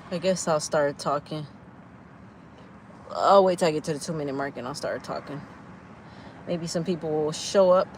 I guess I'll start talking. I'll wait till I get to the 2-minute mark and I'll start talking. Maybe some people will show up.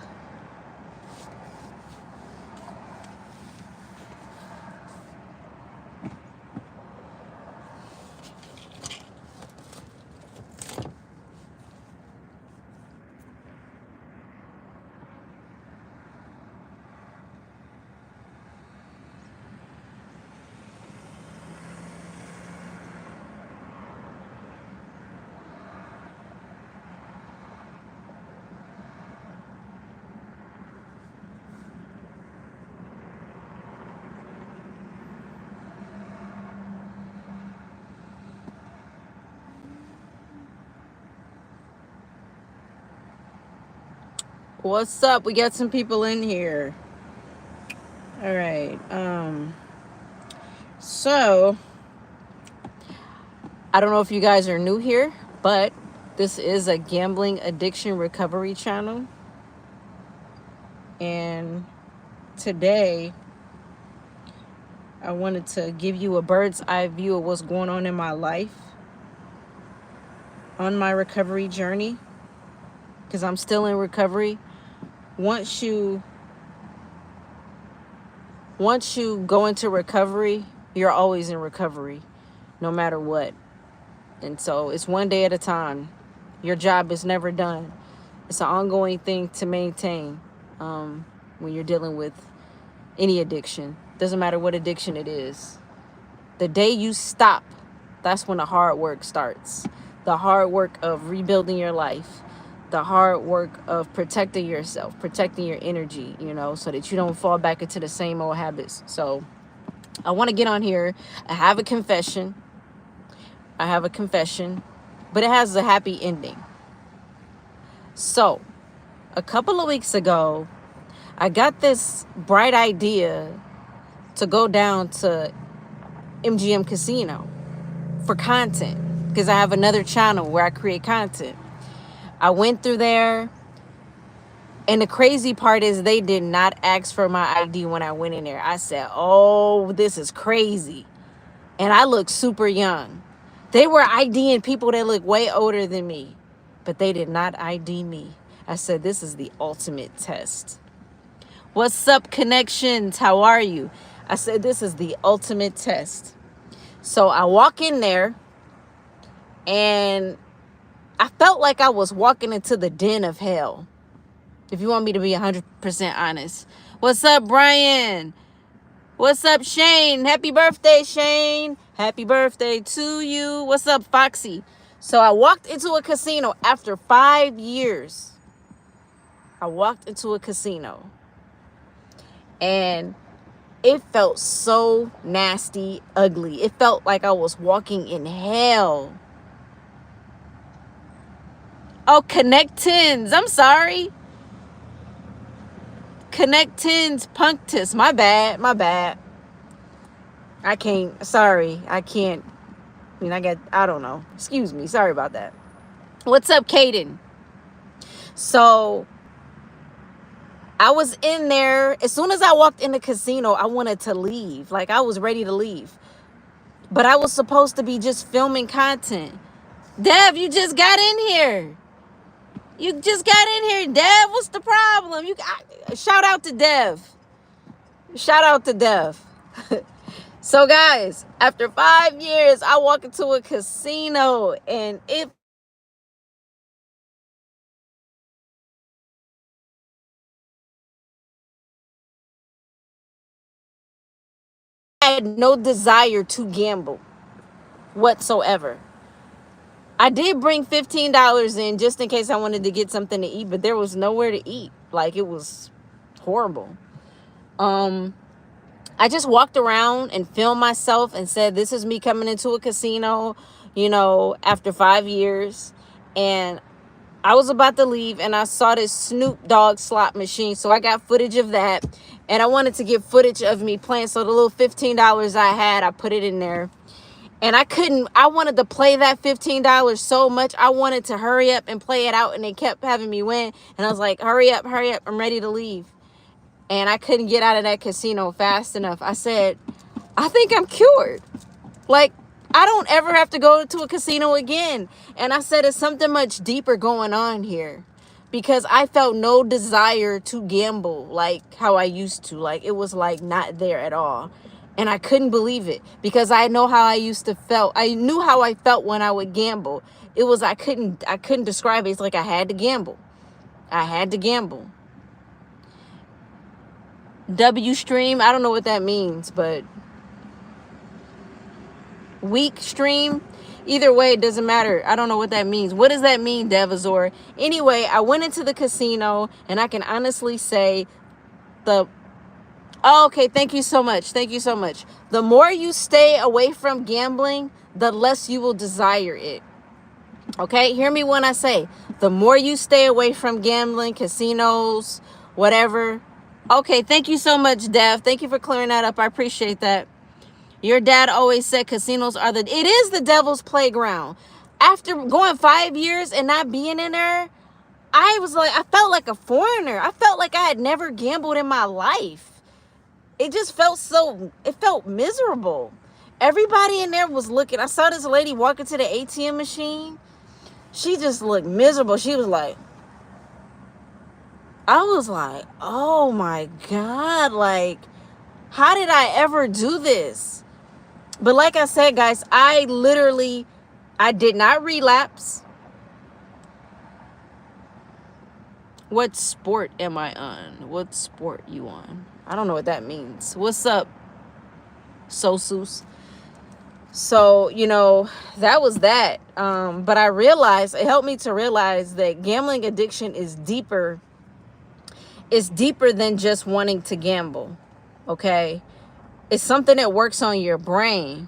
What's up? We got some people in here. All right. So I don't know if you guys are new here, but this is a gambling addiction recovery channel. And today I wanted to give you a bird's eye view of what's going on in my life on my recovery journey, because I'm still in recovery. Once you go into recovery, you're always in recovery, no matter what. And so it's one day at a time. Your job is never done. It's an ongoing thing to maintain when you're dealing with any addiction. Doesn't matter what addiction it is. The day you stop, that's when the hard work starts. The hard work of rebuilding your life. The hard work of protecting yourself, protecting your energy, so that you don't fall back into the same old habits. So I want to get on here. I have a confession, but it has a happy ending. So a couple of weeks ago, I got this bright idea to go down to MGM Casino for content, because I have another channel where I create content. I went through there, and the crazy part is they did not ask for my ID when I went in there. I said, oh, this is crazy. And I look super young. They were IDing people that look way older than me, but they did not ID me. I said, this is the ultimate test. What's up, connections? How are you? I said, this is the ultimate test. So I walk in there, and I felt like I was walking into the den of hell, if you want me to be 100% honest. What's up, Brian? What's up, Shane? Happy birthday, Shane. Happy birthday to you. What's up, Foxy? So I walked into a casino after 5 years. I walked into a casino, and it felt so nasty, ugly. It felt like I was walking in hell. Oh, Connectins. I'm sorry. Connectins punctus. My bad. I can't. I don't know. Excuse me. Sorry about that. What's up, Kaden? So I was in there. As soon as I walked in the casino, I wanted to leave. Like, I was ready to leave. But I was supposed to be just filming content. Dev, you just got in here. Dev. What's the problem? Shout out to Dev. So, guys, after 5 years, I walk into a casino, and it had no desire to gamble whatsoever. I did bring $15 in just in case I wanted to get something to eat, but there was nowhere to eat. Like, it was horrible. I just walked around and filmed myself and said, this is me coming into a casino, after 5 years. And I was about to leave, and I saw this Snoop Dogg slot machine. So I got footage of that, and I wanted to get footage of me playing. So the little $15 I had, I put it in there. And I wanted to play that $15 so much. I wanted to hurry up and play it out, and they kept having me win. And I was like, hurry up, I'm ready to leave. And I couldn't get out of that casino fast enough. I said, I think I'm cured. Like, I don't ever have to go to a casino again. And I said, it's something much deeper going on here, because I felt no desire to gamble like how I used to. Like, it was like not there at all. And I couldn't believe it, because I know how I used to felt. I knew how I felt when I would gamble. It was, I couldn't describe it. It's like I had to gamble. I had to gamble. W stream, I don't know what that means, but weak stream, either way, it doesn't matter. I don't know what that means. What does that mean, Devazor? Anyway, I went into the casino, and I can honestly say okay, thank you so much. Thank you so much. The more you stay away from gambling, the less you will desire it. Okay, hear me when I say, the more you stay away from gambling, casinos, whatever. Okay, thank you so much, Dev. Thank you for clearing that up. I appreciate that. Your dad always said casinos it is the devil's playground. After going 5 years and not being in there, I felt like a foreigner. I felt like I had never gambled in my life. It just felt miserable. Everybody in there was looking. I saw this lady walk into the ATM machine. She just looked miserable. She was like, I was like, oh my God, like, how did I ever do this? But like I said, guys, I did not relapse. What sport am I on? What sport you on? I don't know what that means. What's up, Sosus? So, that was that. But I realized, it helped me to realize that gambling addiction is deeper. It's deeper than just wanting to gamble. Okay? It's something that works on your brain.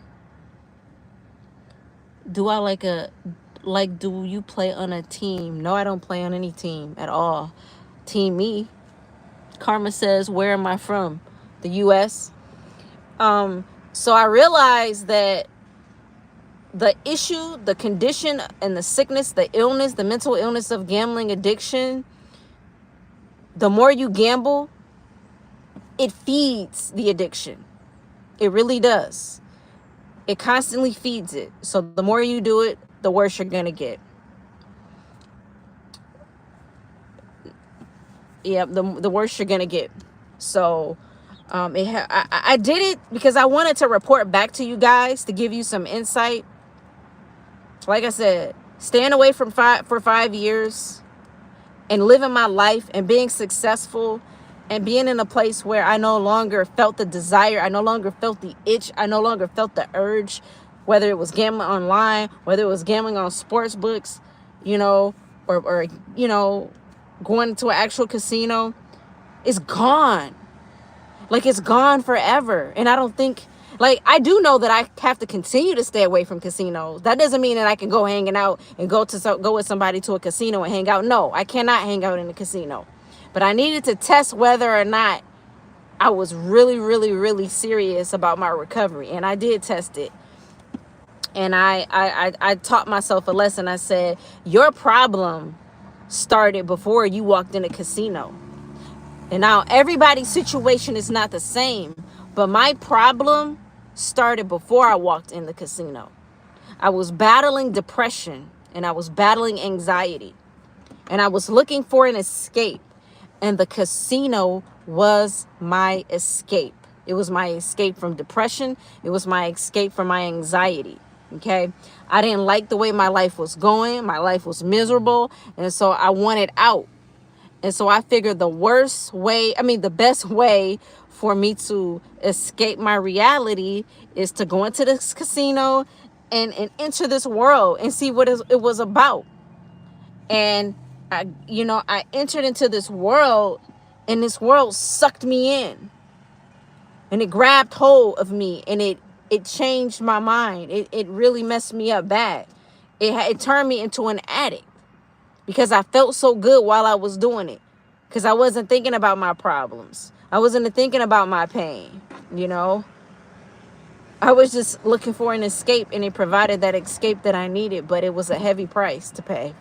Do you play on a team? No, I don't play on any team at all. Team me. Karma says, where am I from? The US. So I realized that the issue, the condition, and the sickness, the illness, the mental illness of gambling addiction, the more you gamble, it feeds the addiction. It really does. It constantly feeds it. So the more you do it, the worse you're going to get. Yeah, the worse you're going to get. So I did it because I wanted to report back to you guys to give you some insight. Like I said, staying away for 5 years and living my life and being successful and being in a place where I no longer felt the desire, I no longer felt the itch, I no longer felt the urge, whether it was gambling online, whether it was gambling on sports books, or going to an actual casino, it's gone. Like, it's gone forever. And I don't think, I do know that I have to continue to stay away from casinos. That doesn't mean that I can go hanging out and go with somebody to a casino and hang out. No, I cannot hang out in a casino. But I needed to test whether or not I was really, really, really serious about my recovery. And I did test it. And I taught myself a lesson. I said, your problem started before you walked in a casino. And now everybody's situation is not the same. But my problem started before I walked in the casino. I was battling depression and I was battling anxiety. And I was looking for an escape. And the casino was my escape. It was my escape from depression. It was my escape from my anxiety. Okay. I didn't like the way my life was going. My life was miserable. And so I wanted out. And so I figured the best way for me to escape my reality is to go into this casino and enter this world and see what it was about. And I entered into this world, and this world sucked me in, and it grabbed hold of me, and it changed my mind. It really messed me up bad. It turned me into an addict because I felt so good while I was doing it, because I wasn't thinking about my problems. I wasn't thinking about my pain. I was just looking for an escape, and it provided that escape that I needed, but it was a heavy price to pay.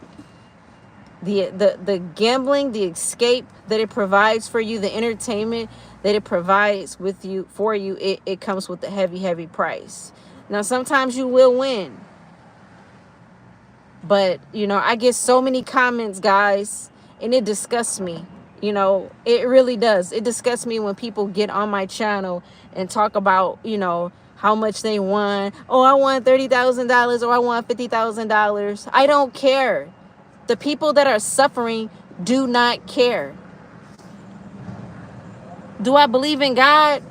The gambling, the escape that it provides for you, the entertainment that it provides for you, it comes with a heavy, heavy price. Now, sometimes you will win. But, I get so many comments, guys, and it disgusts me. It really does. It disgusts me when people get on my channel and talk about, how much they won. Oh, I won $30,000 or I won $50,000. I don't care. The people that are suffering do not care. Do I believe in God?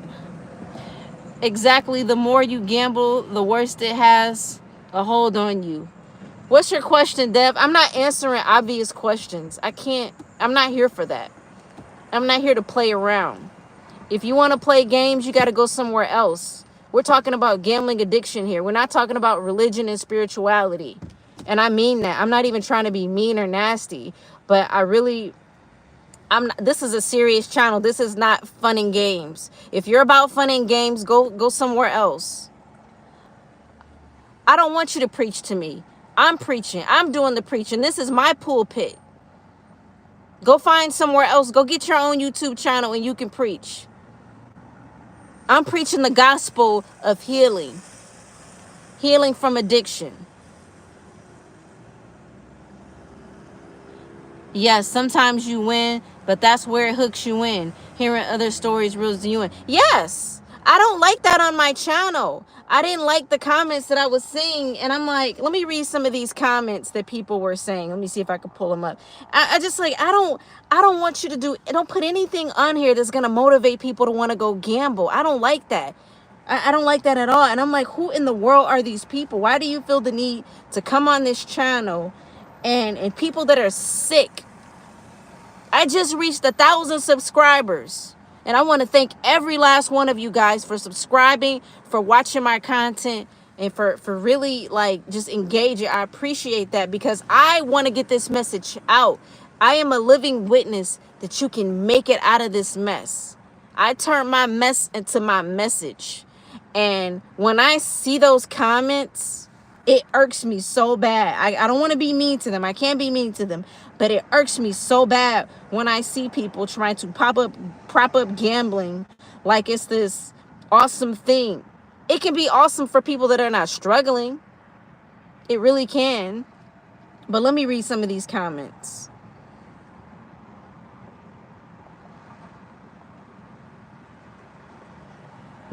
Exactly. The more you gamble, the worse it has a hold on you. What's your question, Dev? I'm not answering obvious questions. I'm not here for that. I'm not here to play around. If you want to play games, you got to go somewhere else. We're talking about gambling addiction here. We're not talking about religion and spirituality. And I mean that. I'm not even trying to be mean or nasty, but this is a serious channel. This is not fun and games. If you're about fun and games, go somewhere else. I don't want you to preach to me. I'm preaching. I'm doing the preaching. This is my pulpit. Go find somewhere else. Go get your own YouTube channel and you can preach. I'm preaching the gospel of healing. Healing from addiction. Yes, sometimes you win, but that's where it hooks you in. Hearing other stories reels you in. Yes, I don't like that on my channel. I didn't like the comments that I was seeing, and I'm like, let me read some of these comments that people were saying. Let me see if I can pull them up. I don't want you to don't put anything on here that's gonna motivate people to want to go gamble. I don't like that. I don't like that at all. And I'm like, who in the world are these people? Why do you feel the need to come on this channel and people that are sick? I just reached 1,000 subscribers. And I want to thank every last one of you guys for subscribing, for watching my content, and for really just engaging. I appreciate that because I want to get this message out. I am a living witness that you can make it out of this mess. I turn my mess into my message. And when I see those comments, it irks me so bad. I don't want to be mean to them. I can't be mean to them. But it irks me so bad when I see people trying to prop up gambling like it's this awesome thing. It can be awesome for people that are not struggling. It really can. But let me read some of these comments.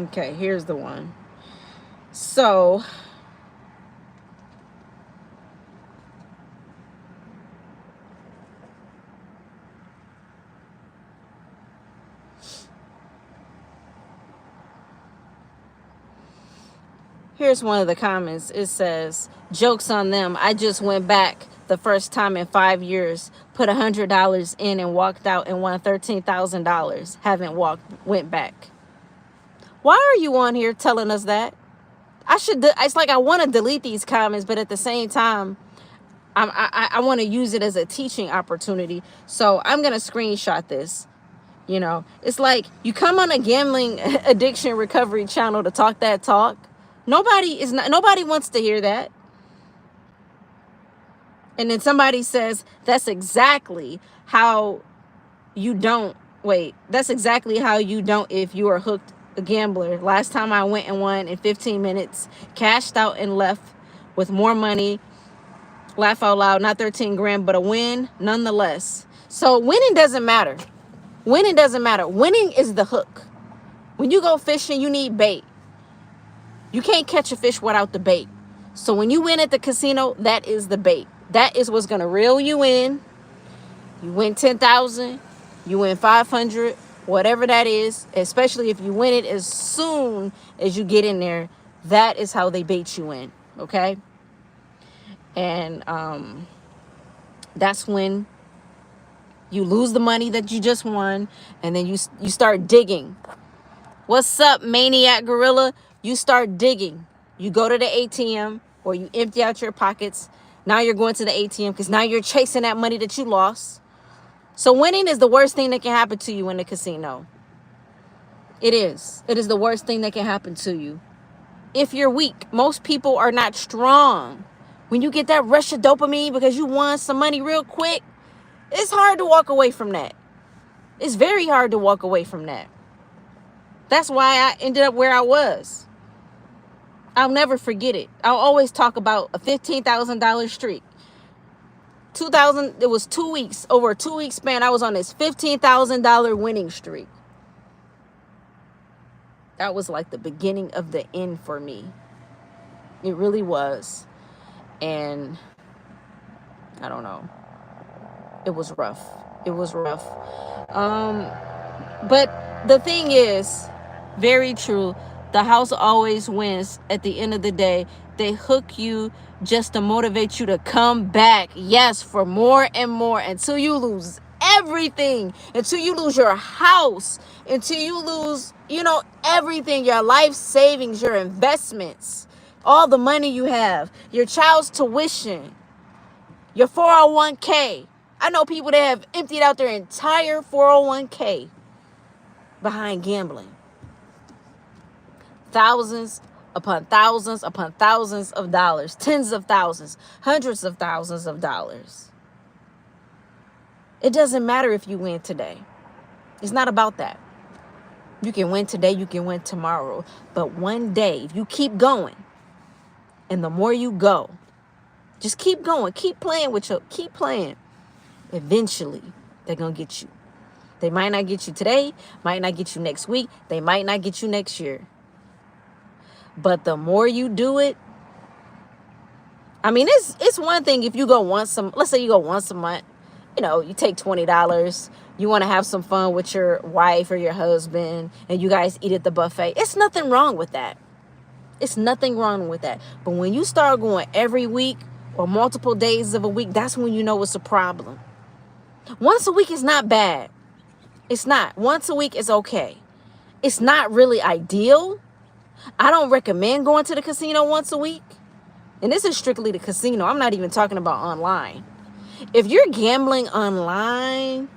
Okay, here's the one. So, here's one of the comments. It says, "Joke's on them. I just went back the first time in 5 years, put $100 in and walked out and won $13,000. Went back." Why are you on here telling us that? It's like I want to delete these comments, but at the same time, I want to use it as a teaching opportunity. So I'm going to screenshot this. It's like you come on a gambling addiction recovery channel to talk that talk. Nobody wants to hear that. And then somebody says, that's exactly how you don't if you are hooked a gambler. Last time I went and won in 15 minutes, cashed out and left with more money. Laugh out loud, not 13 grand, but a win nonetheless. So winning doesn't matter. Winning is the hook. When you go fishing, you need bait. You can't catch a fish without the bait. So when you win at the casino, that is the bait. That is what's going to reel you in. You win 10,000, you win 500, whatever that is, especially if you win it as soon as you get in there, that is how they bait you in, okay? And that's when you lose the money that you just won, and then you start digging. What's up, Maniac Gorilla? You start digging. You go to the ATM or you empty out your pockets. Now you're going to the ATM because now you're chasing that money that you lost. So winning is the worst thing that can happen to you in the casino. It is. It is the worst thing that can happen to you. If you're weak, most people are not strong. When you get that rush of dopamine because you won some money real quick, it's hard to walk away from that. It's very hard to walk away from that. That's why I ended up where I was. I'll never forget it. I'll always talk about a $15,000 streak. 2000, it was 2 weeks, over a 2 week span, I was on this $15,000 winning streak. That was like the beginning of the end for me. It really was. And I don't know. It was rough. It was rough. But the thing is, very true, the house always wins at the end of the day. They hook you just to motivate you to come back. Yes, for more and more until you lose everything, until you lose your house, until you lose, everything, your life savings, your investments, all the money you have, your child's tuition, your 401k. I know people that have emptied out their entire 401k behind gambling. Thousands upon thousands upon thousands of dollars, tens of thousands, hundreds of thousands of dollars. It doesn't matter if you win today. It's not about that. You can win today, you can win tomorrow. But one day, if you keep going, and the more you go, just keep going, keep playing, eventually they're going to get you. They might not get you today, might not get you next week, they might not get you next year. But the more you do it, I mean, it's one thing if you go let's say you go once a month, you take $20, you want to have some fun with your wife or your husband, and you guys eat at the buffet. It's nothing wrong with that. It's nothing wrong with that. But when you start going every week or multiple days of a week, that's when you know it's a problem. Once a week is not bad. It's not. Once a week is okay. It's not really ideal. I don't recommend going to the casino once a week. And this is strictly the casino. I'm not even talking about online. If you're gambling online,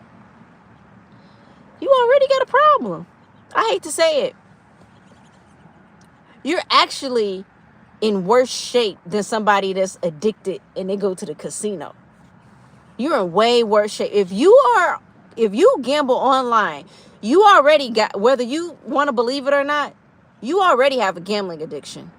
you already got a problem. I hate to say it. You're actually in worse shape than somebody that's addicted and they go to the casino. You're in way worse shape. If you gamble online, you already got, whether you want to believe it or not, you already have a gambling addiction.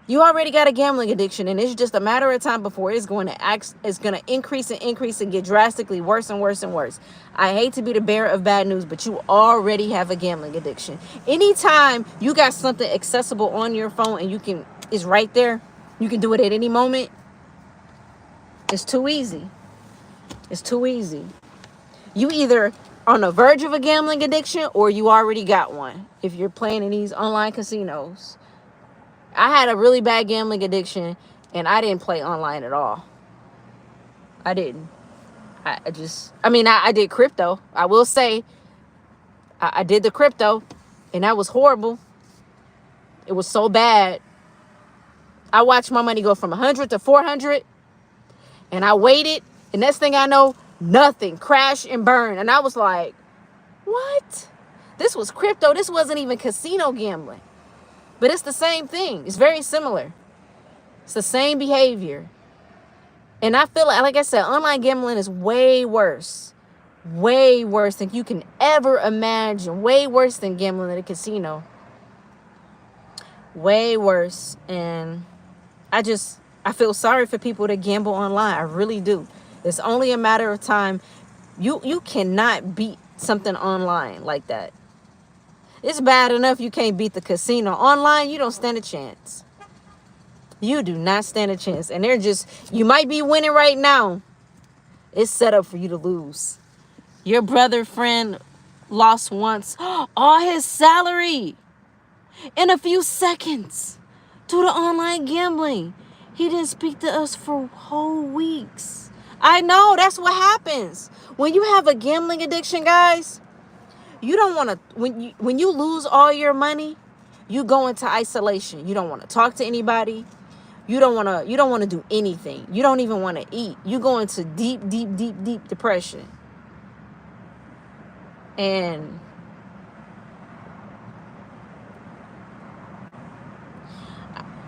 You already got a gambling addiction, and it's just a matter of time before it's going to increase and get drastically worse and worse and worse. I hate to be the bearer of bad news, but you already have a gambling addiction. Anytime you got something accessible on your phone and it's right there, you can do it at any moment. It's too easy. It's too easy. You either on the verge of a gambling addiction or you already got one if you're playing in these online casinos. I had a really bad gambling addiction and I didn't play online at all. I didn't. I did crypto. I will say I did the crypto and that was horrible. It was so bad. I watched my money go from 100 to 400 and I waited. And next thing I know, nothing, crash and burn. And I was like, what? This was crypto. This wasn't even casino gambling. But it's the same thing. It's very similar. It's the same behavior. And I feel like I said, online gambling is way worse. Way worse than you can ever imagine. Way worse than gambling at a casino. Way worse. And I feel sorry for people that gamble online. I really do. It's only a matter of time. You cannot beat something online like that. It's bad enough you can't beat the casino. Online, you don't stand a chance. You do not stand a chance. And you might be winning right now. It's set up for you to lose. Your brother, friend, lost once all his salary in a few seconds due to online gambling. He didn't speak to us for whole weeks. I know, that's what happens. When you have a gambling addiction, guys, you don't want to, when you lose all your money, you go into isolation. You don't want to talk to anybody. You don't want to do anything. You don't even want to eat. You go into deep depression. And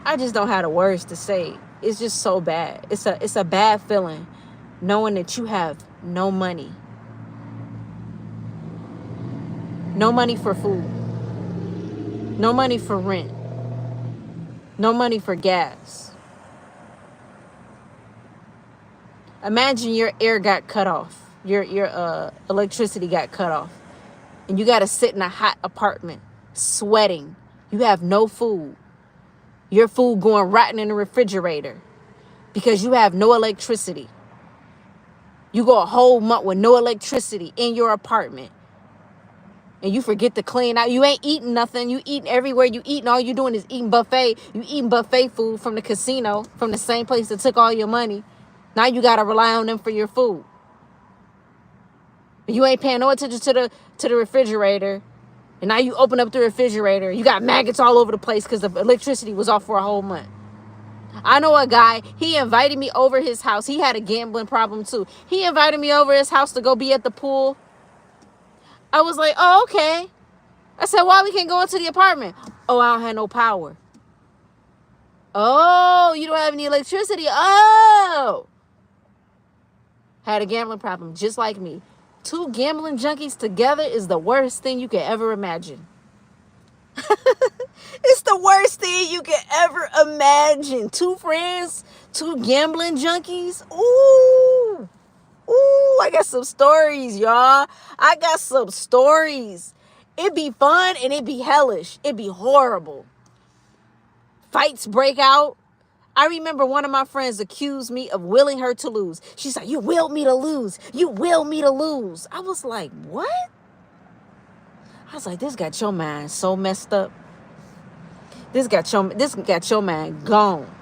I just don't have the words to say. It's just so bad. It's a bad feeling knowing that you have no money. No money for food. No money for rent. No money for gas. Imagine your air got cut off. Your electricity got cut off. And you got to sit in a hot apartment, sweating. You have no food. Your food going rotten in the refrigerator because you have no electricity. You go a whole month with no electricity in your apartment. And you forget to clean out. You ain't eating nothing. You eating everywhere you eating. All you doing is eating buffet. You eating buffet food from the casino, from the same place that took all your money. Now you got to rely on them for your food. But you ain't paying no attention to the refrigerator. And now you open up the refrigerator. You got maggots all over the place because the electricity was off for a whole month. I know a guy, he invited me over his house. He had a gambling problem too. He invited me over his house to go be at the pool. I was like, oh, okay. I said, why we can't go into the apartment? Oh, I don't have no power. Oh, you don't have any electricity. Oh. Had a gambling problem just like me. 2 gambling junkies together is the worst thing you could ever imagine. It's the worst thing you could ever imagine. 2 friends, 2 gambling junkies. Ooh. Ooh, I got some stories, y'all. I got some stories. It be fun and it be hellish. It be horrible. Fights break out. I remember one of my friends accused me of willing her to lose. She's like, you willed me to lose. You willed me to lose. I was like, what? I was like, this got your mind so messed up. This got your mind gone.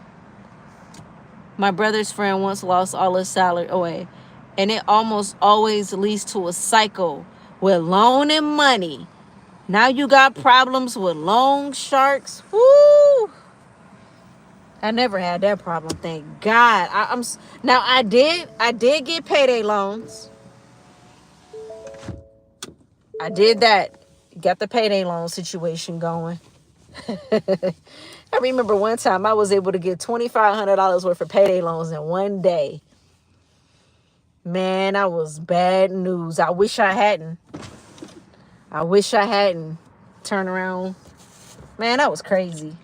My brother's friend once lost all his salary away. And it almost always leads to a cycle with loan and money. Now you got problems with loan sharks. Woo! I never had that problem, thank God. I did get payday loans. I did that. Got the payday loan situation going. I remember one time I was able to get $2,500 worth of payday loans in one day. Man, that was bad news. I wish I hadn't. Turn around. Man, that was crazy.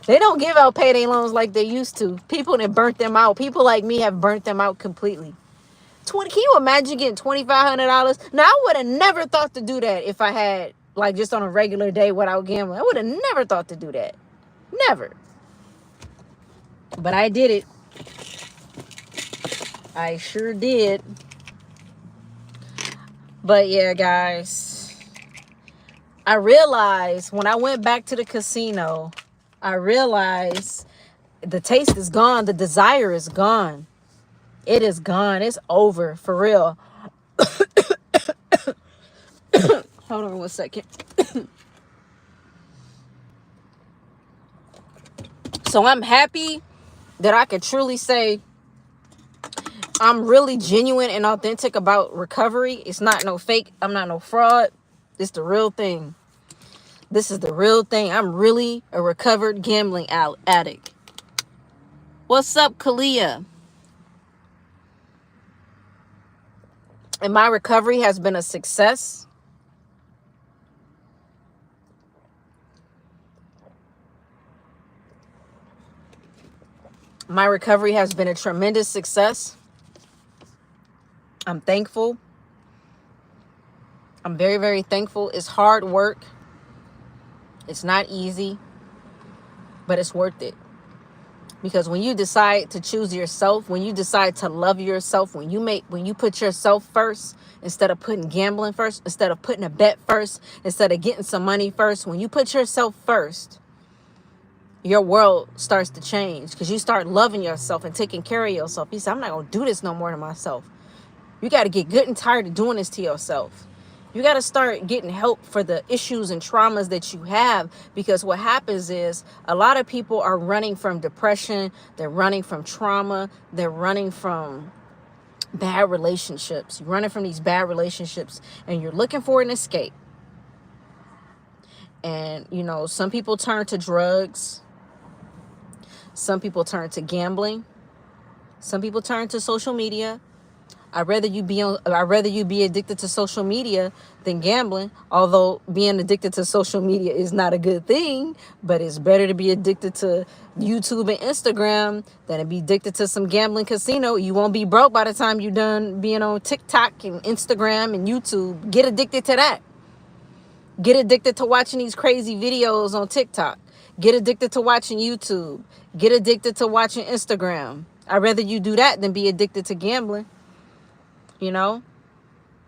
They don't give out payday loans like they used to. People that burnt them out. People like me have burnt them out completely. Can you imagine getting $2,500? Now, I would have never thought to do that if I had, like, just on a regular day without gambling. I would have never thought to do that. Never. But I did it. I sure did. But yeah, guys, I realized when I went back to the casino, I realized the taste is gone. The desire is gone. It is gone. It's over for real. Hold on one second. So I'm happy that I could truly say I'm really genuine and authentic about recovery. It's not no fake. I'm not no fraud. It's the real thing. This is the real thing. I'm really a recovered gambling addict. What's up, Kalia? And my recovery has been a success. My recovery has been a tremendous success. I'm thankful. I'm very, very thankful. It's hard work. It's not easy, but it's worth it. Because when you decide to choose yourself, when you decide to love yourself, when you put yourself first, instead of putting gambling first, instead of putting a bet first, instead of getting some money first, when you put yourself first, your world starts to change because you start loving yourself and taking care of yourself. You say, I'm not going to do this no more to myself. You got to get good and tired of doing this to yourself. You got to start getting help for the issues and traumas that you have, because what happens is a lot of people are running from depression. They're running from trauma. They're running from bad relationships. You're running from these bad relationships and you're looking for an escape. And, you know, some people turn to drugs. Some people turn to gambling. Some people turn to social media. I'd rather you be addicted to social media than gambling. Although being addicted to social media is not a good thing, but it's better to be addicted to YouTube and Instagram than to be addicted to some gambling casino. You won't be broke by the time you're done being on TikTok and Instagram and YouTube. Get addicted to that. Get addicted to watching these crazy videos on TikTok. Get addicted to watching YouTube. Get addicted to watching Instagram. I'd rather you do that than be addicted to gambling. You know,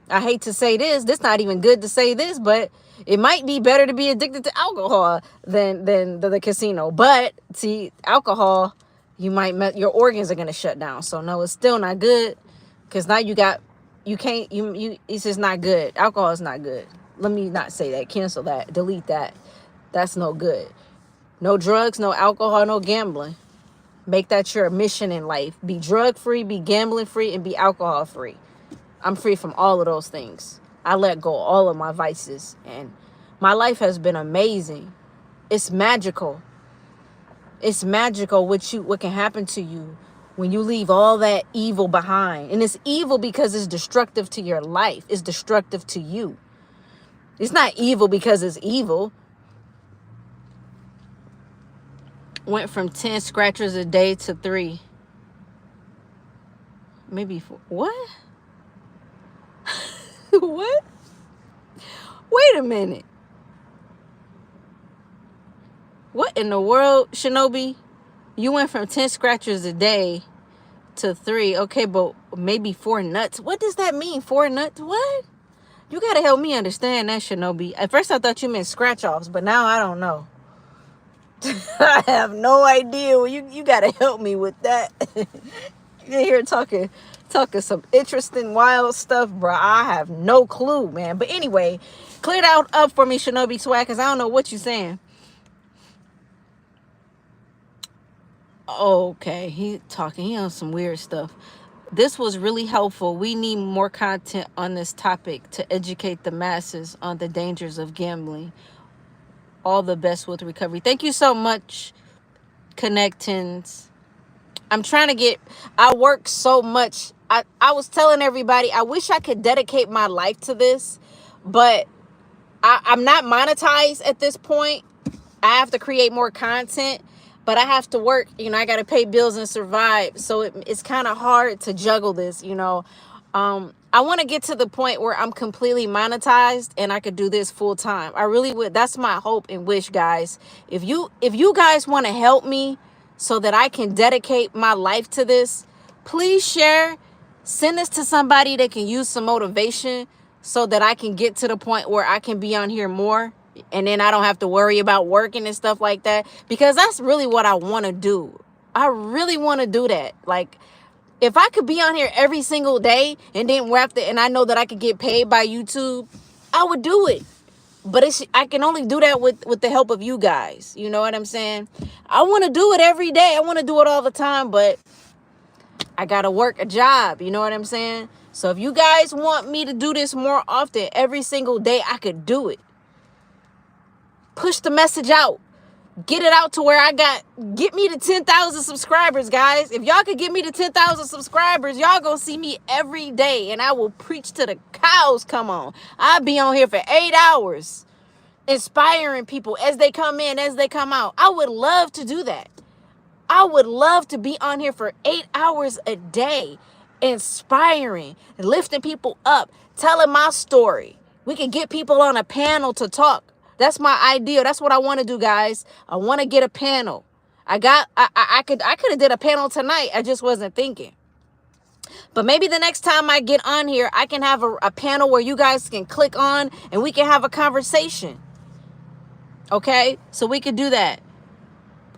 I hate to say this not even good to say this, but it might be better to be addicted to alcohol than the casino. But see, alcohol, your organs are going to shut down. So no, it's still not good, because now it's just not good. Alcohol is not good. Let me not say that. Cancel that. Delete that. That's no good. No drugs, no alcohol, no gambling. Make that your mission in life. Be drug free, be gambling free, and be alcohol free. I'm free from all of those things. I let go of all of my vices, and my life has been amazing. It's magical. It's magical what can happen to you when you leave all that evil behind. And it's evil because it's destructive to your life. It's destructive to you. It's not evil because it's evil. Went from 10 scratchers a day to 3. Maybe 4. What? What? Wait a minute. What in the world, Shinobi? You went from 10 scratchers a day to 3. Okay, but maybe 4 nuts. What does that mean? 4 nuts? What? You gotta help me understand that, Shinobi. At first I thought you meant scratch offs, but now I don't know. I have no idea. You gotta help me with that. You're here talking some interesting wild stuff, bro. I have no clue, man. But anyway, clear that up for me, Shinobi Swag, because I don't know what you're saying. Okay, he on some weird stuff. This was really helpful. We need more content on this topic to educate the masses on the dangers of gambling. All the best with recovery. Thank you so much, Connectins. I work so much. I was telling everybody, I wish I could dedicate my life to this, but I'm not monetized at this point. I have to create more content, but I have to work. I got to pay bills and survive. So it's kind of hard to juggle this, I want to get to the point where I'm completely monetized and I could do this full time. I really would. That's my hope and wish, guys. If you guys want to help me so that I can dedicate my life to this, please share. Send this to somebody that can use some motivation so that I can get to the point where I can be on here more. And then I don't have to worry about working and stuff like that. Because that's really what I want to do. I really want to do that. Like, if I could be on here every single day and then and I know that I could get paid by YouTube, I would do it. But I can only do that with the help of you guys. You know what I'm saying? I want to do it every day. I want to do it all the time, but I got to work a job. You know what I'm saying? So if you guys want me to do this more often, every single day, I could do it. Push the message out. Get it out to where get me to 10,000 subscribers, guys. If y'all could get me to 10,000 subscribers, y'all gonna see me every day and I will preach to the cows come on. I'll be on here for 8 hours, inspiring people as they come in, as they come out. I would love to do that. I would love to be on here for 8 hours a day, inspiring, lifting people up, telling my story. We could get people on a panel to talk. That's my ideal. That's what I want to do, guys. I want to get a panel. I could have did a panel tonight. I just wasn't thinking. But maybe the next time I get on here, I can have a panel where you guys can click on and we can have a conversation. Okay? So we could do that.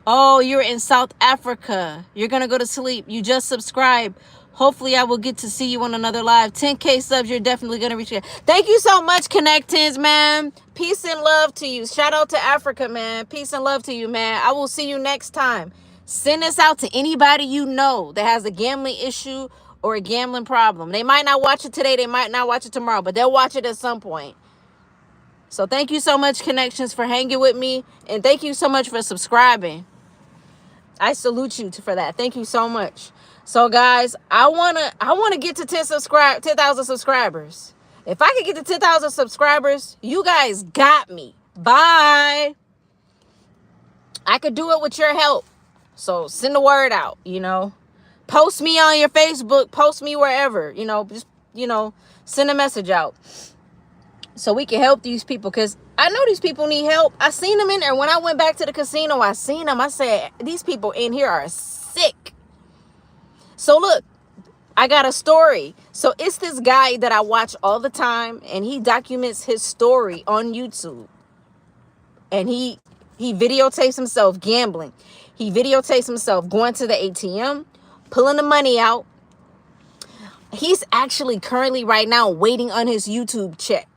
Oh, you're in South Africa. You're going to go to sleep. You just subscribed. Hopefully, I will get to see you on another live. 10K subs, you're definitely going to reach it. Thank you so much, Connectins, man. Peace and love to you. Shout out to Africa, man. Peace and love to you, man. I will see you next time. Send this out to anybody you know that has a gambling issue or a gambling problem. They might not watch it today. They might not watch it tomorrow, but they'll watch it at some point. So thank you so much, Connections, for hanging with me. And thank you so much for subscribing. I salute you for that. Thank you so much. So guys, I wanna get to 10,000 subscribers. If I could get to 10,000 subscribers, you guys got me. Bye. I could do it with your help. So send the word out, Post me on your Facebook, post me wherever, just, send a message out so we can help these people, because I know these people need help. I seen them in there. When I went back to the casino, I seen them. I said, these people in here are sick. So look, I got a story. So it's this guy that I watch all the time, and he documents his story on YouTube. And he videotapes himself gambling. He videotapes himself going to the ATM, pulling the money out. He's actually currently right now waiting on his YouTube check.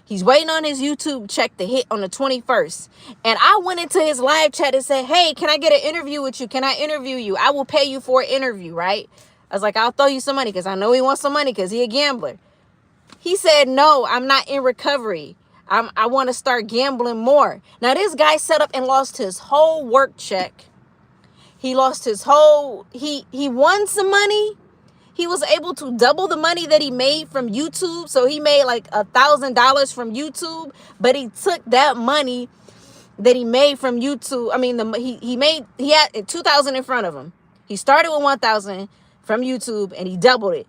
He's waiting on his YouTube check to hit on the 21st. And I went into his live chat and said, hey, can I get an interview with you? Can I interview you? I will pay you for an interview, right? I was like, I'll throw you some money, because I know he wants some money because he's a gambler. He said, no, I'm not in recovery. I want to start gambling more. Now, this guy set up and lost his whole work check. He lost his whole, he won some money. He was able to double the money that he made from YouTube. So he made like $1,000 from YouTube, but he took that money that he made from YouTube. I mean, he had 2,000 in front of him. He started with 1,000 from YouTube and he doubled it.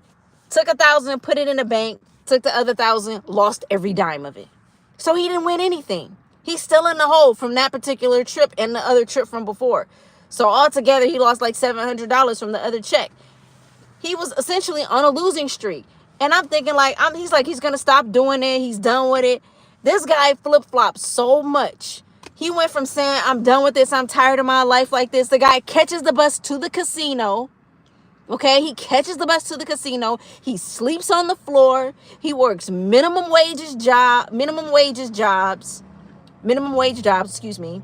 Took 1,000, put it in the bank, took the other 1,000, lost every dime of it. So he didn't win anything. He's still in the hole from that particular trip and the other trip from before. So altogether, he lost like $700 from the other check. He was essentially on a losing streak. And I'm thinking he's going to stop doing it. He's done with it. This guy flip-flopped so much. He went from saying, I'm done with this, I'm tired of my life like this. The guy catches the bus to the casino. Okay, he catches the bus to the casino. He sleeps on the floor. He works minimum wage jobs, excuse me.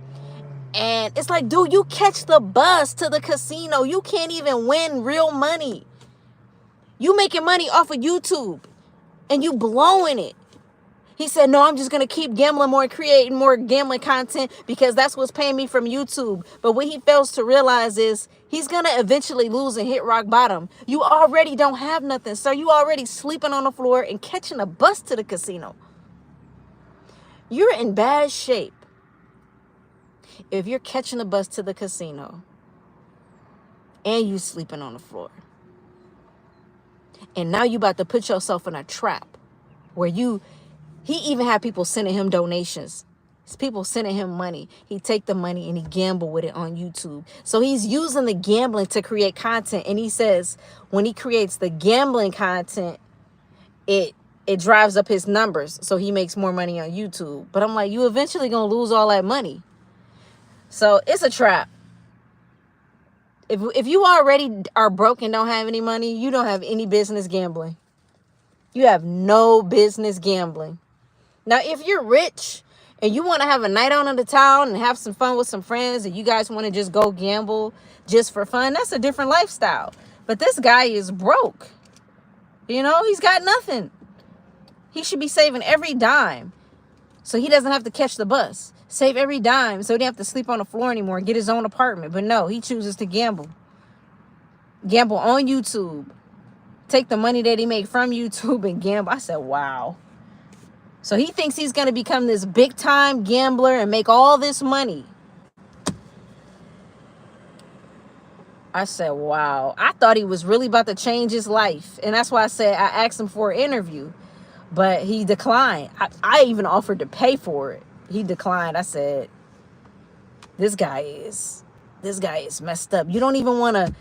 And it's like, dude, you catch the bus to the casino. You can't even win real money. You making money off of YouTube and you blowing it. He said, no, I'm just going to keep gambling more and creating more gambling content because that's what's paying me from YouTube. But what he fails to realize is he's going to eventually lose and hit rock bottom. You already don't have nothing, sir. You already sleeping on the floor and catching a bus to the casino. You're in bad shape if you're catching a bus to the casino and you sleeping on the floor. And now you about to put yourself in a trap where he even had people sending him donations. People sending him money. He take the money and he gamble with it on YouTube. So he's using the gambling to create content. And he says when he creates the gambling content, it drives up his numbers. So he makes more money on YouTube. But I'm like, you eventually going to lose all that money. So it's a trap. If you already are broke and don't have any money, you don't have any business gambling. You have no business gambling. Now, if you're rich and you want to have a night out in the town and have some fun with some friends and you guys want to just go gamble just for fun, that's a different lifestyle. But this guy is broke. He's got nothing. He should be saving every dime so he doesn't have to catch the bus. Save every dime so he don't have to sleep on the floor anymore and get his own apartment. But no, he chooses to gamble. Gamble on YouTube. Take the money that he made from YouTube and gamble. I said, wow. So he thinks he's going to become this big time gambler and make all this money. I said, wow. I thought he was really about to change his life. And that's why I said I asked him for an interview. But he declined. I even offered to pay for it. He declined. I said, this guy is messed up. You don't even want to,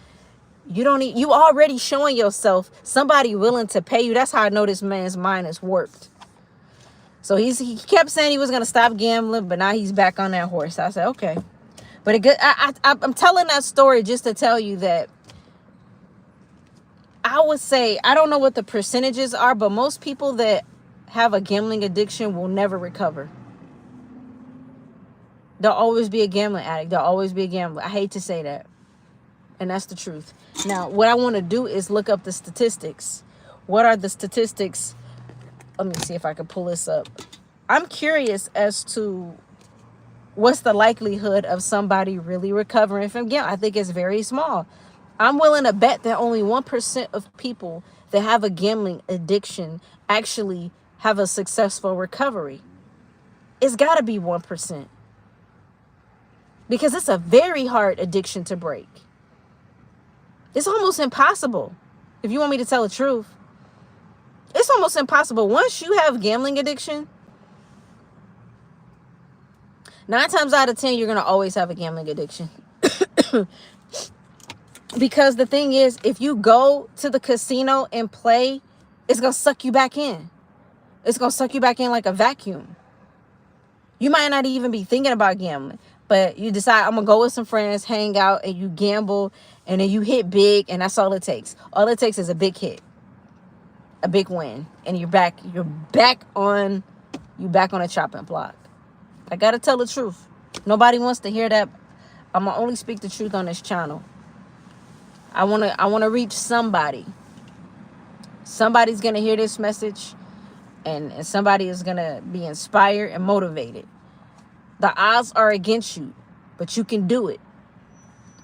you already showing yourself somebody willing to pay you. That's how I know this man's mind is warped. So he kept saying he was going to stop gambling, but now he's back on that horse. I said, okay. But I'm telling that story just to tell you that I would say, I don't know what the percentages are, but most people that have a gambling addiction will never recover. They'll always be a gambling addict. They'll always be a gambler. I hate to say that. And that's the truth. Now, what I want to do is look up the statistics. What are the statistics? Let me see if I can pull this up. I'm curious as to what's the likelihood of somebody really recovering from gambling. I think it's very small. I'm willing to bet that only 1% of people that have a gambling addiction actually have a successful recovery. It's got to be 1%. Because it's a very hard addiction to break. It's almost impossible. If you want me to tell the truth, it's almost impossible. Once you have gambling addiction, 9 times out of 10, you're going to always have a gambling addiction. Because the thing is, if you go to the casino and play, it's going to suck you back in. It's going to suck you back in like a vacuum. You might not even be thinking about gambling, but you decide, I'm going to go with some friends, hang out, and you gamble, and then you hit big, and that's all it takes. All it takes is a big hit, a big win, and you're back on a chopping block. I got to tell the truth. Nobody wants to hear that. I'm going to only speak the truth on this channel. I want to reach somebody. Somebody's going to hear this message, and somebody is going to be inspired and motivated. The odds are against you, but you can do it.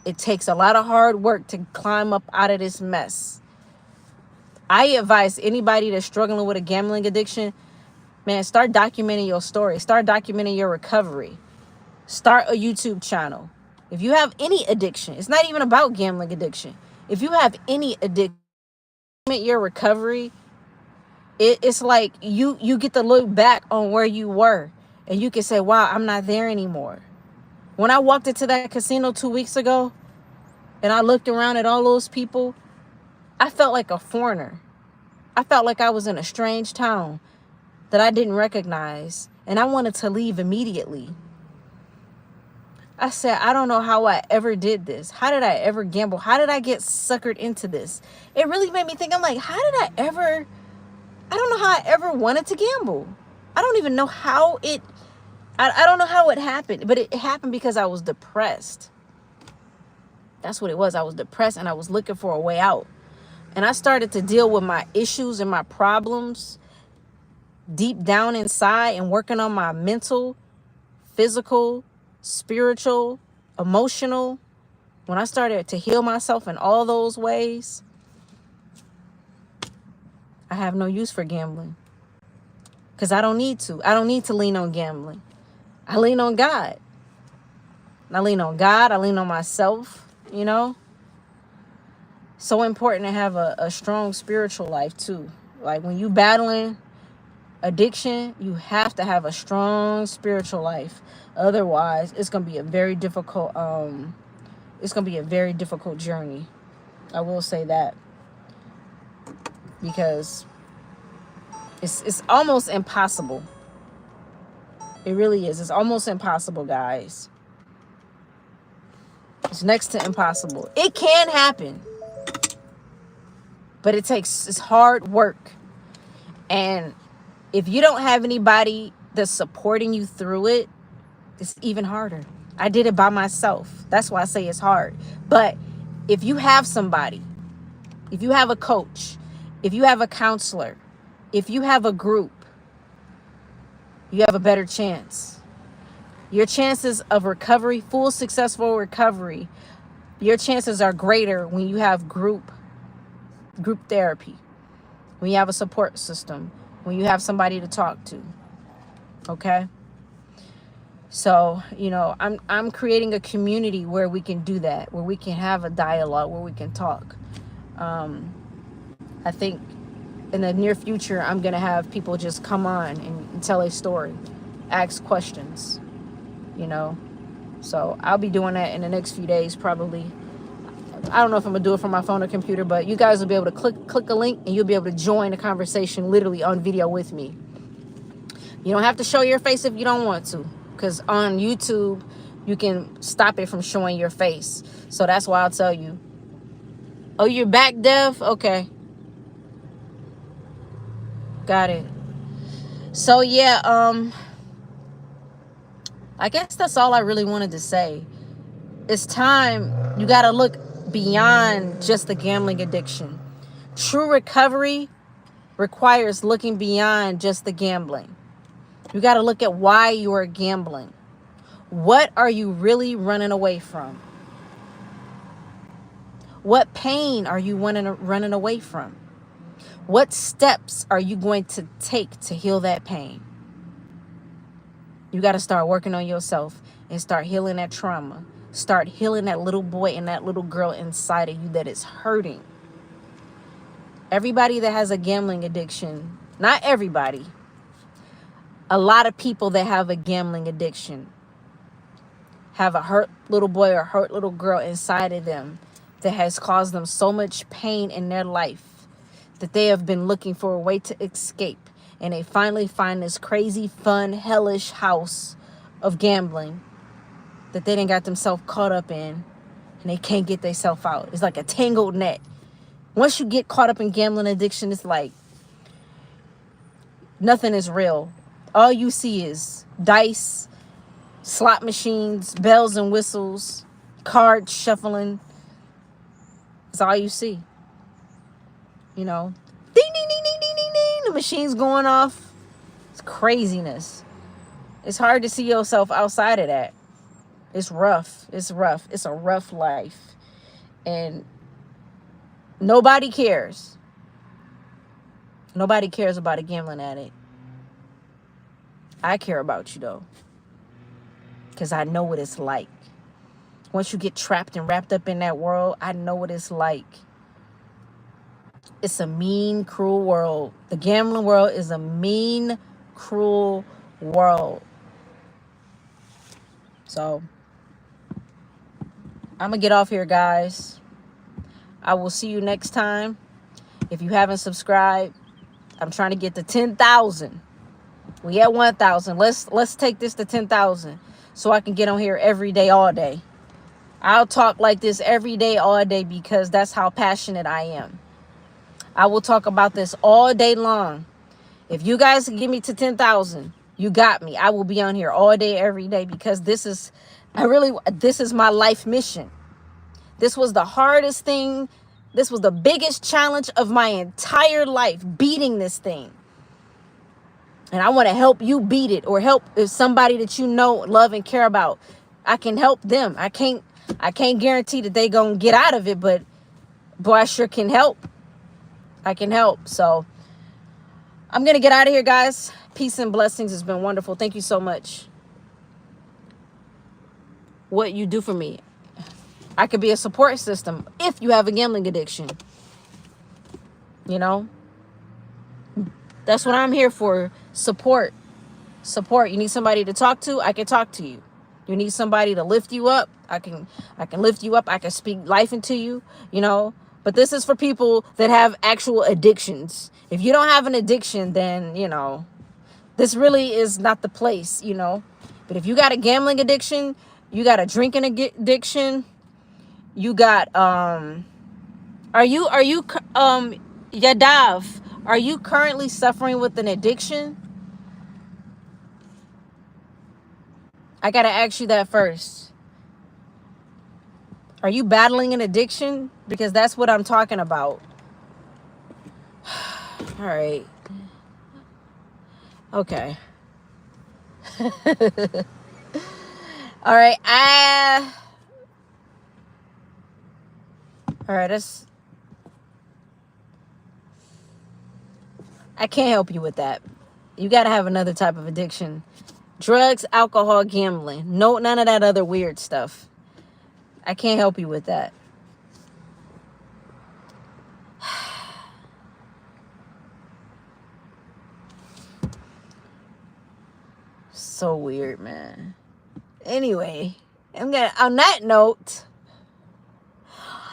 It takes a lot of hard work to climb up out of this mess. I advise anybody that's struggling with a gambling addiction, man, start documenting your story. Start documenting your recovery. Start a YouTube channel. If you have any addiction, it's not even about gambling addiction. If you have any addiction, your recovery, it's like you get to look back on where you were, and you can say, wow, I'm not there anymore. When I walked into that casino 2 weeks ago, and I looked around at all those people, I felt like a foreigner. I felt like I was in a strange town that I didn't recognize, and I wanted to leave immediately. I said, I don't know how I ever did this. How did I ever gamble? How did I get suckered into this? It really made me think. I'm like, I don't know how I ever wanted to gamble. I don't even know how I don't know how it happened, but it happened because I was depressed. That's what it was. I was depressed, and I was looking for a way out. And I started to deal with my issues and my problems deep down inside, and working on my mental, physical, spiritual, emotional. When I started to heal myself in all those ways, I have no use for gambling. Because I don't need to. I don't need to lean on gambling. I lean on God. I lean on God. I lean on myself, you know. So important to have a strong spiritual life too. Like when you battling addiction, you have to have a strong spiritual life. Otherwise, it's gonna be a very difficult journey. I will say that, because it's almost impossible. It really is. It's almost impossible, guys. It's next to impossible. It can happen, but it's hard work. And if you don't have anybody that's supporting you through it, it's even harder. I did it by myself. That's why I say it's hard. But if you have somebody, if you have a coach, if you have a counselor, if you have a group, you have a better chance. Your chances of recovery, full successful recovery, your chances are greater when you have group therapy, when you have a support system, when you have somebody to talk to. Okay? So, you know, I'm creating a community where we can do that, where we can have a dialogue, where we can talk. I think in the near future, I'm going to have people just come on and tell a story, ask questions, you know. So I'll be doing that in the next few days, probably. I don't know if I'm going to do it from my phone or computer, but you guys will be able to click a link, and you'll be able to join the conversation literally on video with me. You don't have to show your face if you don't want to, because on YouTube, you can stop it from showing your face. So that's why I'll tell you. Oh, you're back, Dev? Okay. Got it. So, yeah, I guess that's all I really wanted to say. It's time. You got to look beyond just the gambling addiction. True recovery requires looking beyond just the gambling. You got to look at why you are gambling. What are you really running away from? What pain are you running away from? What steps are you going to take to heal that pain? You got to start working on yourself and start healing that trauma. Start healing that little boy and that little girl inside of you that is hurting. Everybody that has a gambling addiction, not everybody, a lot of people that have a gambling addiction have a hurt little boy or hurt little girl inside of them that has caused them so much pain in their life that they have been looking for a way to escape. And they finally find this crazy, fun, hellish house of gambling that they done got themselves caught up in, and they can't get themselves out. It's like a tangled net. Once you get caught up in gambling addiction, it's like nothing is real. All you see is dice, slot machines, bells and whistles, cards shuffling. That's all you see. You know, ding, ding, ding, ding, ding, ding, ding. The machine's going off. It's craziness. It's hard to see yourself outside of that. It's rough. It's rough. It's a rough life. And nobody cares. Nobody cares about a gambling addict. I care about you, though. Because I know what it's like. Once you get trapped and wrapped up in that world, I know what it's like. It's a mean, cruel world. The gambling world is a mean, cruel world. So, I'm going to get off here, guys. I will see you next time. If you haven't subscribed, I'm trying to get to 10,000. We at 1,000. Let's take this to 10,000 so I can get on here every day, all day. I'll talk like this every day, all day, because that's how passionate I am. I will talk about this all day long. If you guys can get me to 10,000, you got me. I will be on here all day, every day, because this is my life mission. This was the hardest thing. This was the biggest challenge of my entire life, beating this thing. And I want to help you beat it, or help if somebody that you know, love, and care about. I can help them. I can't guarantee that they gonna get out of it, but boy, I sure can help. I can help. So I'm gonna get out of here, guys. Peace and blessings. It's been wonderful. Thank you so much. What you do for me, I could be a support system if you have a gambling addiction. You know, that's what I'm here for. Support. You need somebody to talk to, I can talk to you. You need somebody to lift you up, I can lift you up. I can speak life into you, you know. But this is for people that have actual addictions. If you don't have an addiction, then, you know, this really is not the place, you know. But if you got a gambling addiction, you got a drinking addiction, you got Yadav, are you currently suffering with an addiction? I got to ask you that first. Are you battling an addiction? Because that's what I'm talking about. All right. Okay. All right. All right. I can't help you with that. You got to have another type of addiction. Drugs, alcohol, gambling. No, none of that other weird stuff. I can't help you with that. So weird, man. Anyway, on that note,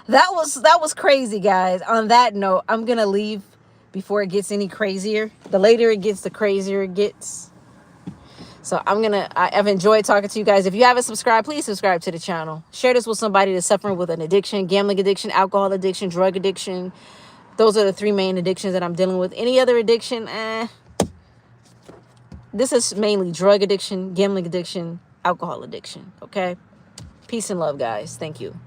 that was crazy, guys. On that note, I'm gonna leave before it gets any crazier. The later it gets, the crazier it gets. So I've enjoyed talking to you guys. If you haven't subscribed, please subscribe to the channel. Share this with somebody that's suffering with an addiction, gambling addiction, alcohol addiction, drug addiction. Those are the three main addictions that I'm dealing with. Any other addiction, this is mainly drug addiction, gambling addiction, alcohol addiction, okay? Peace and love, guys. Thank you.